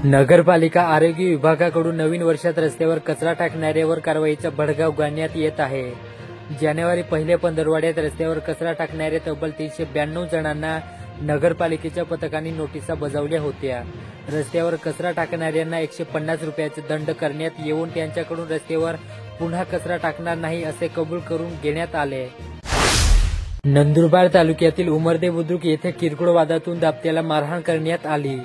नगरपालिका आरोग्य विभागाकडून नवीन वर्षात रस्त्यावर कचरा टाकणाऱ्यावर कारवाईचा बडगा उगारण्यात येत आहे। जानेवारी पहिल्या पंधरवड्यात रस्त्यावर कचरा टाकणाऱ्या तब्बल 392 जणांना नगरपालिकेच्या पथकांनी नोटिसा बजावल्या होत्या। रस्त्यावर कचरा टाकणाऱ्यांना 150 रुपयाचे दंड करण्यात येऊन त्यांच्याकडून रस्त्यावर पुन्हा कचरा टाकणार नाही असे कबूल करून घेण्यात आले। नंदुरबार तालुक्यातील उमरदे बुद्रुक येथे किरकोळ वादातून दाम्पत्याला मारहाण करण्यात आली।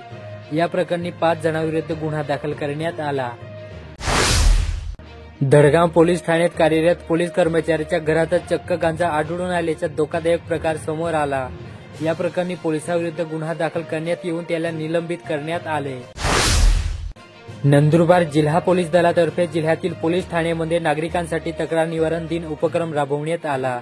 या प्रकरणी 5 जणांविरुद्ध गुन्हा दाखल करण्यात आला। दडगाव पोलीस ठाण्यात कार्यरत पोलीस कर्मचाऱ्याच्या घरातच चक्क गांजा आढळून आल्याचा धोकादायक प्रकार समोर आला। या प्रकरणी पोलिसांविरुद्ध गुन्हा दाखल करण्यात येऊन त्याला निलंबित करण्यात आले। नंदुरबार जिल्हा पोलीस दलातर्फे जिल्ह्यातील पोलीस ठाण्यामध्ये नागरिकांसाठी तक्रार निवारण दिन उपक्रम राबवण्यात आला।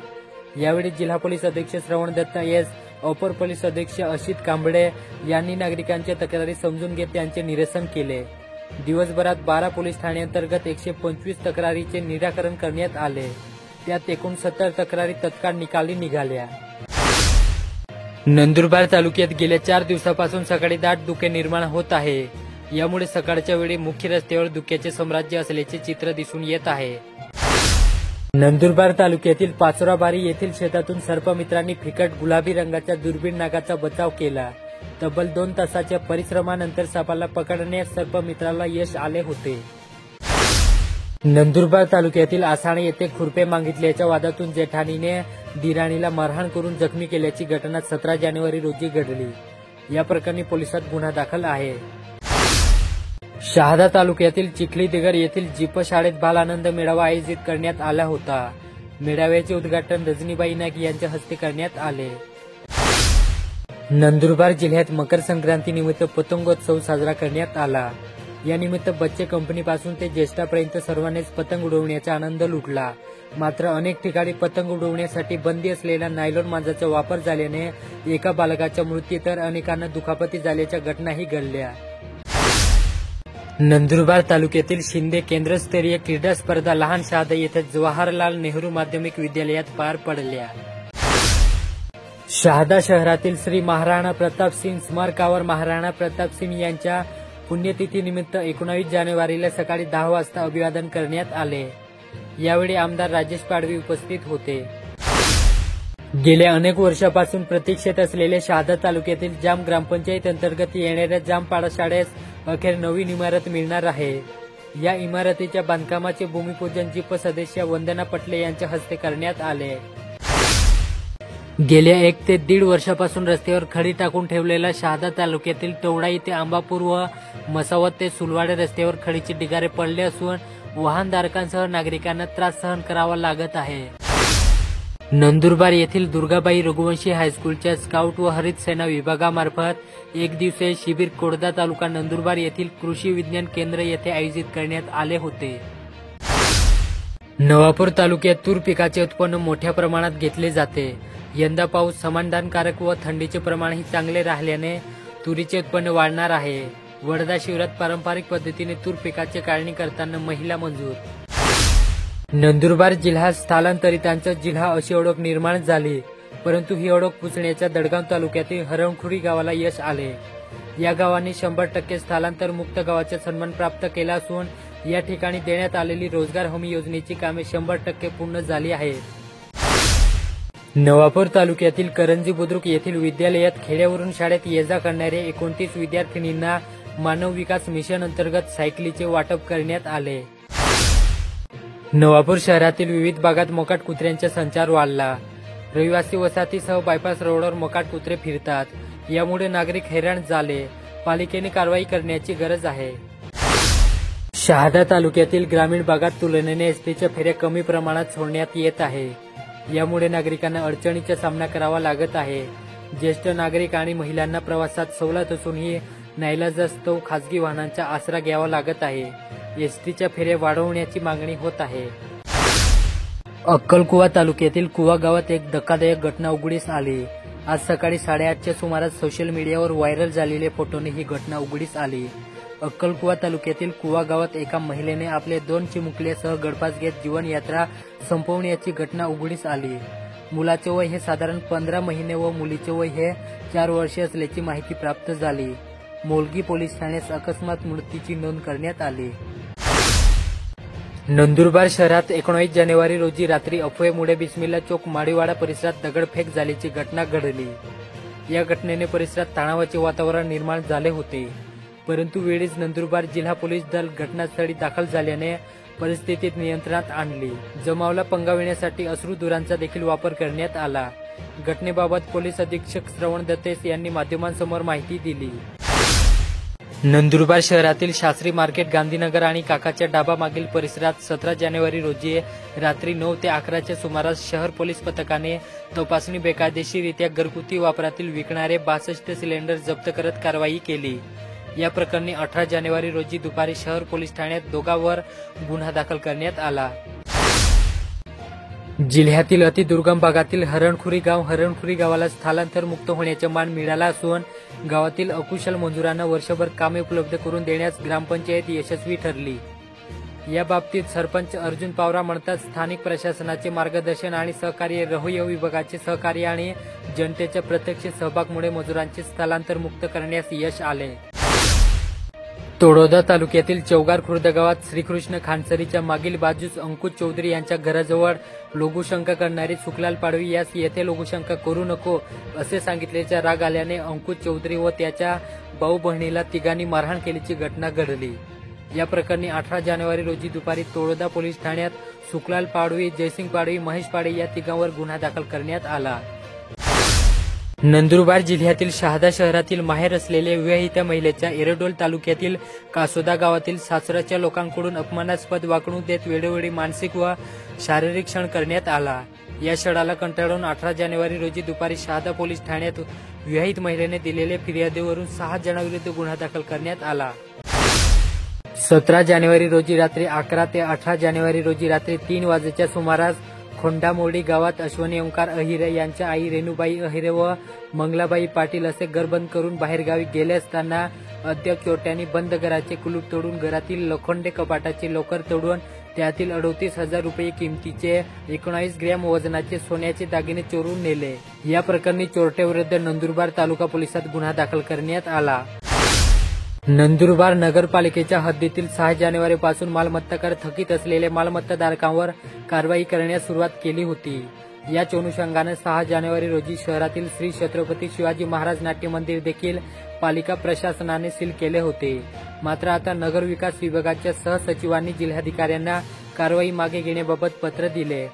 यावेळी जिल्हा पोलीस अधीक्षक श्रवण दत्त एस, अपर पोलीस अधीक्षक अशित कांबळे यांनी नागरिकांच्या तक्रारी समजून घेत त्यांचे निरसन केले। दिवसभरात 12 पोलीस ठाण्यांतर्गत 125 तक्रारीचे निराकरण करण्यात आले। त्यात एकूण 70 तक्रारी तत्काळ निकाली निघाल्या। नंदुरबार तालुक्यात गेल्या 4 दिवसापासून सकाळी दाट धुके निर्माण होत आहे। यामुळे सकाळच्या वेळी मुख्य रस्त्यावर धुक्याचे साम्राज्य असल्याचे चित्र दिसून येत आहे। नंदुरबार तालुक्यातील पाचोराबारी येथील शेतातून सर्पमित्रांनी फिकट गुलाबी रंगाच्या दुर्बीण नागाचा बचाव केला। तब्बल 2 तासाच्या परिश्रमानंतर सापाला पकडण्यास सर्पमित्राला यश आले होते। नंदुरबार तालुक्यातील आसाणे येथे खुरपे मागितल्याच्या वादातून जेठानीने दिराणीला मारहाण करून जखमी केल्याची घटना 17 जानेवारी रोजी घडली। या प्रकरणी पोलिसात गुन्हा दाखल आहे। शहादा तालुक्यातील चिखलीदिगर येथील जीप शाळेत बालआनंद मेळावा आयोजित करण्यात आला होता। मेळाव्याचे उद्घाटन रजनीबाई नाईक यांच्या हस्ते करण्यात आले। नंदुरबार जिल्ह्यात मकर संक्रांती निमित्त पतंगोत्सव साजरा करण्यात आला। या निमित्त बच्चे कंपनीपासून ते ज्येष्ठापर्यंत सर्वांनीच पतंग उडवण्याचा आनंद लुटला। मात्र अनेक ठिकाणी पतंग उडवण्यासाठी बंदी असलेल्या नायलॉन मांजाचा वापर झाल्याने एका बालकाचा मृत्यू तर अनेकांना दुखापती झाल्याच्या घटनाही घडल्या। नंदुरबार तालुक्यातील शिंदे केंद्रस्तरीय क्रीडा स्पर्धा लहान शहादा येथे जवाहरलाल नेहरू माध्यमिक विद्यालयात पार पडल्या। शहादा शहरातील श्री महाराणा प्रताप सिंग स्मारकावर महाराणा प्रताप सिंग यांच्या पुण्यतिथीनिमित्त 19 जानेवारीला सकाळी 10 वाजता अभिवादन करण्यात आले। यावेळी आमदार राजेश पाडवी उपस्थित होते। गेल्या अनेक वर्षापासून प्रतीक्षेत असलेल्या शहादा तालुक्यातील जाम ग्रामपंचायत अंतर्गत येणाऱ्या जामपाडा शाळेस अखेर नवीन इमारत मिळणार आहे। या इमारतीच्या बांधकामाचे भूमिपूजन जिप सदस्य वंदना पटले यांच्या हस्ते करण्यात आले। गेल्या 1 ते 1.5 वर्षापासून रस्त्यावर खडी टाकून ठेवलेला शहादा तालुक्यातील टवडाई ते आंबापूर व मसावत ते सुलवाडे रस्त्यावर खडीचे ढिगारे पडले असून वाहनधारकांसह नागरिकांना त्रास सहन करावा लागत आहे। नंदुरबार येथील दुर्गाबाई रघुवंशी हायस्कूलच्या स्काउट व हरित सेना विभागामार्फत 1 दिवसीय शिबिर कोडदा तालुका नंदुरबार येथील कृषी विज्ञान केंद्र येथे आयोजित करण्यात आले होते। नवापूर तालुक्यात तूर पिकाचे उत्पन्न मोठ्या प्रमाणात घेतले जाते। यंदा पाऊस समाधानकारक व थंडीचे प्रमाणही चांगले राहिल्याने तुरीचे उत्पन्न वाढणार आहे। वडदा शिवारात पारंपरिक पद्धतीने तूर पिकाची काढणी करताना महिला मंजूर। नंदुरबार जिल्हा स्थलांतरितांचा जिल्हा अशी ओळख निर्माण झाली, परंतु ही ओळख पुसण्याच्या दडगाव तालुक्यातील हरणखुरी गावाला यश आले। या गावाने 100% स्थलांतर मुक्त गावाचा सन्मान प्राप्त केला असून या ठिकाणी देण्यात आलेली रोजगार हमी योजनेची कामे 100% पूर्ण झाली आहेत। नवापूर तालुक्यातील करंजी बुद्रुक येथील विद्यालयात खेड्यावरून शाळेत ये-जा करणाऱ्या 29 विद्यार्थिनींना मानव विकास मिशन अंतर्गत सायकलीचे वाटप करण्यात आले। नवापूर शहरातील विविध भागात मोकाट कुत्र्यांचा संचार वाढला। रहिवासी वसाहतीसह बायपास रोडवर मोकाट कुत्रे फिरतात, यामुळे नागरिक हैराण झाले। पालिकेने कारवाई करण्याची गरज आहे। शहादा तालुक्यातील ग्रामीण भागात तुलनेने एसटीच्या फेऱ्या कमी प्रमाणात सोडण्यात येत आहे। यामुळे नागरिकांना अडचणीचा सामना करावा लागत आहे। ज्येष्ठ नागरिक आणि महिलांना प्रवासात सवलत असूनही नाईलाजास्तव खासगी वाहनांचा आसरा घ्यावा लागत आहे। एसटीच्या फेऱ्या वाढवण्याची मागणी होत आहे। अक्कलकुवा तालुक्यातील कुवा गावात एक धक्कादायक घटना उघडीस आली। आज सकाळी 8:30च्या सुमारास सोशल मीडियावर व्हायरल झालेल्या फोटोने ही घटना उघडीस आली। अक्कलकुवा तालुक्यातील कुवा गावात एका महिलेने आपले 2 चिमुकल्यासह गळफास घेत जीवनयात्रा संपवण्याची घटना उघडीस आली। मुलाचे वय हे साधारण 15 महिने व मुलीचे वय हे 4 वर्षे असल्याची माहिती प्राप्त झाली। मोलगी पोलीस ठाण्यास अकस्मात मृत्यूची नोंद करण्यात आली. नंदुरबार शहरात 19 जानेवारी रोजी रात्री अफवेमुळे बिस्मिल्ला चौक माळीवाडा परिसरात दगडफेक झाल्याची घटना घडली. या घटनेने परिसरात तणावाचे वातावरण निर्माण झाले होते, परंतु वेळीच नंदुरबार जिल्हा पोलीस दल घटनास्थळी दाखल झाल्याने परिस्थितीत नियंत्रणात आणली. जमावाला पंगाविण्यासाठी अश्रूधुरांचा देखील वापर करण्यात आला. घटनेबाबत पोलीस अधीक्षक श्रवण दत्ते यांनी माध्यमांसमोर माहिती दिली. नंदुरबार शहरातील शास्त्री मार्केट, गांधीनगर आणि काकाच्या डाबा मागील परिसरात 17 जानेवारी रोजी रात्री 9 ते 11च्या सुमारास शहर पोलीस पथकाने तपासणी बेकायदेशीररित्या घरगुती वापरातील विकणारे 62 सिलेंडर जप्त करत कारवाई केली. या प्रकरणी 18 जानेवारी रोजी दुपारी शहर पोलीस ठाण्यात दोघांवर गुन्हा दाखल करण्यात आला. जिल्ह्यातील अतिदुर्गम भागातील हरणखुरी गावाला स्थलांतर मुक्त होण्याचा मान मिळाला असून गावातील अकुशल मजुरांना वर्षभर कामे उपलब्ध करून देण्यास ग्रामपंचायत यशस्वी ठरली. या बाबतीत सरपंच अर्जुन पावरा म्हणतात, स्थानिक प्रशासनाचे मार्गदर्शन आणि सहकार्य, रहोय विभागाचे सहकार्य आणि जनतेच्या प्रत्यक्ष सहभागामुळे मजुरांचे स्थलांतर मुक्त करण्यास यश आले. तळोदा तालुक्यातील चौगार खुर्द गावात श्रीकृष्ण खानसरीच्या मागील बाजूस अंकुश चौधरी यांच्या घराजवळ लघुशंका करणारे सुखलाल पाडवी यास येथे लघुशंका करू नको असे सांगितल्याचा राग आल्याने अंकुश चौधरी व त्याच्या भाऊ बहिणीला तिघांनी मारहाण केल्याची घटना घडली. या प्रकरणी 18 जानेवारी रोजी दुपारी तळोदा पोलीस ठाण्यात सुखलाल पाडवी, जयसिंग पाडवी, महेश पाडवी या तिघांवर गुन्हा दाखल करण्यात आला. नंदुरबार जिल्ह्यातील शहादा शहरातील माहेर असलेल्या विवाहित महिलेच्या एरडोल तालुक्यातील कासोदा गावातील सासरच्या लोकांकडून अपमानास्पद वागणूक देत वेळोवेळी मानसिक व शारीरिक छळ करण्यात आला. या छळाला कंटाळून 18 जानेवारी रोजी दुपारी शहादा पोलीस ठाण्यात विवाहित महिलेने दिलेल्या फिर्यादीवरून 6 जणांविरुद्ध गुन्हा दाखल करण्यात आला. 17 जानेवारी रोजी रात्री 11 ते 18 जानेवारी रोजी रात्री 3 वाजेच्या सुमारास खोंडामोडी गावात अश्वनी ओंकार अहिरे यांच्या आई रेणुबाई अहिरे व मंगलाबाई पाटील असे घर बंद करून बाहेरगावी गेले असताना अद्याप चोरट्यांनी बंद घराचे कुलूप तोडून घरातील लोखंडे कपाटाचे लॉकर तोडून त्यातील 38,000 रुपये किमतीचे 19 ग्रॅम वजनाचे सोन्याचे दागिने चोरून नेले. या प्रकरणी चोरट्याविरुद्ध नंदुरबार तालुका पोलिसात गुन्हा दाखल करण्यात आला. नंदुरबार नगरपालिकेच्या हद्दीतील 6 जानेवारीपासून मालमत्ता कर थकीत असलेल्या मालमत्ताधारकांवर कारवाई करण्यास सुरुवात केली होती. याच अनुषंगाने 6 जानेवारी रोजी शहरातील श्री छत्रपती शिवाजी महाराज नाट्य मंदिर देखील पालिका प्रशासनाने सील केले होते. मात्र आता नगर विकास विभागाच्या सहसचिवांनी जिल्हाधिकाऱ्यांना कारवाई मागे घेण्याबाबत पत्र दिले.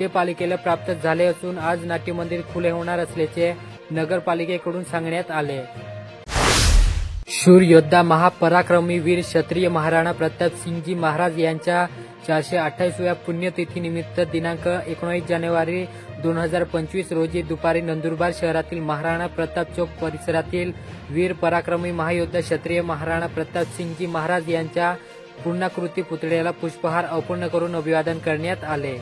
ते पालिकेला प्राप्त झाले असून आज नाट्य मंदिर खुले होणार असल्याचे नगरपालिकेकडून सांगण्यात आले. शूर योद्धा महापराक्रमी वीर क्षत्रिय महाराणा प्रताप सिंगजी महाराज यांच्या 428व्या पुण्यतिथीनिमित्त दिनांक 19 जानेवारी 2025 रोजी दुपारी नंदुरबार शहरातील महाराणा प्रताप चौक परिसरातील वीर पराक्रमी महायोद्धा क्षत्रिय महाराणा प्रताप सिंगजी महाराज यांच्या पूर्णाकृती पुतळ्याला पुष्पहार अर्पण करून अभिवादन करण्यात आले.